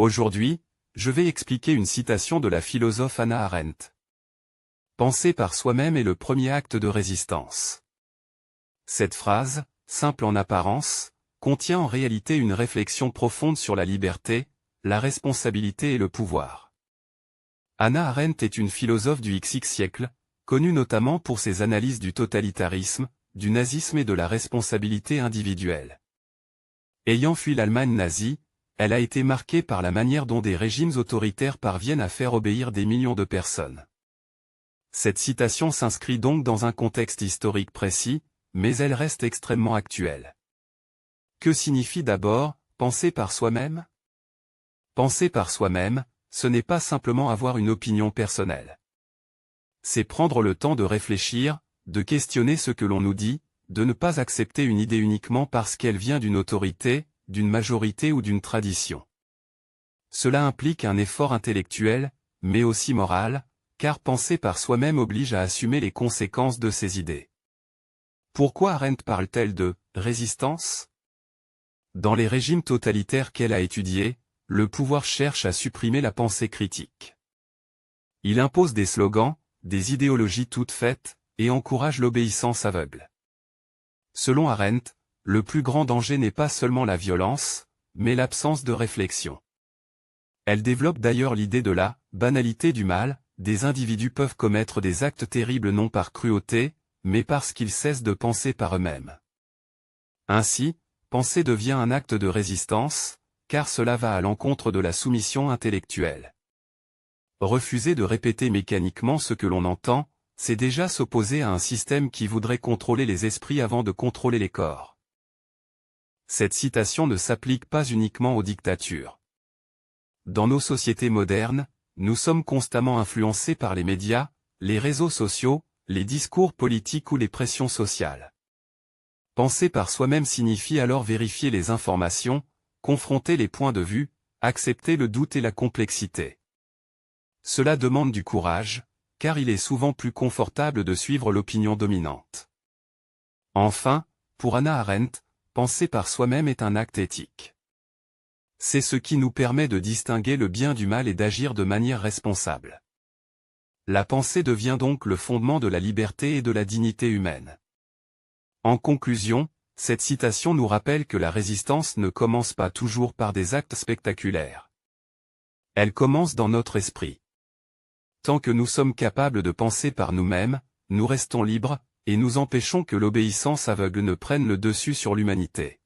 Aujourd'hui, je vais expliquer une citation de la philosophe Hannah Arendt. Penser par soi-même est le premier acte de résistance. Cette phrase, simple en apparence, contient en réalité une réflexion profonde sur la liberté, la responsabilité et le pouvoir. Hannah Arendt est une philosophe du XX siècle, connue notamment pour ses analyses du totalitarisme, du nazisme et de la responsabilité individuelle. Ayant fui l'Allemagne nazie, elle a été marquée par la manière dont des régimes autoritaires parviennent à faire obéir des millions de personnes. Cette citation s'inscrit donc dans un contexte historique précis, mais elle reste extrêmement actuelle. Que signifie d'abord « penser par soi-même » ? Penser par soi-même, ce n'est pas simplement avoir une opinion personnelle. C'est prendre le temps de réfléchir, de questionner ce que l'on nous dit, de ne pas accepter une idée uniquement parce qu'elle vient d'une autorité, d'une majorité ou d'une tradition. Cela implique un effort intellectuel, mais aussi moral, car penser par soi-même oblige à assumer les conséquences de ses idées. Pourquoi Arendt parle-t-elle de « résistance » ? Dans les régimes totalitaires qu'elle a étudiés, le pouvoir cherche à supprimer la pensée critique. Il impose des slogans, des idéologies toutes faites, et encourage l'obéissance aveugle. Selon Arendt, le plus grand danger n'est pas seulement la violence, mais l'absence de réflexion. Elle développe d'ailleurs l'idée de la banalité du mal. Des individus peuvent commettre des actes terribles non par cruauté, mais parce qu'ils cessent de penser par eux-mêmes. Ainsi, penser devient un acte de résistance, car cela va à l'encontre de la soumission intellectuelle. Refuser de répéter mécaniquement ce que l'on entend, c'est déjà s'opposer à un système qui voudrait contrôler les esprits avant de contrôler les corps. Cette citation ne s'applique pas uniquement aux dictatures. Dans nos sociétés modernes, nous sommes constamment influencés par les médias, les réseaux sociaux, les discours politiques ou les pressions sociales. Penser par soi-même signifie alors vérifier les informations, confronter les points de vue, accepter le doute et la complexité. Cela demande du courage, car il est souvent plus confortable de suivre l'opinion dominante. Enfin, pour Hannah Arendt, penser par soi-même est un acte éthique. C'est ce qui nous permet de distinguer le bien du mal et d'agir de manière responsable. La pensée devient donc le fondement de la liberté et de la dignité humaine. En conclusion, cette citation nous rappelle que la résistance ne commence pas toujours par des actes spectaculaires. Elle commence dans notre esprit. Tant que nous sommes capables de penser par nous-mêmes, nous restons libres, et nous empêchons que l'obéissance aveugle ne prenne le dessus sur l'humanité.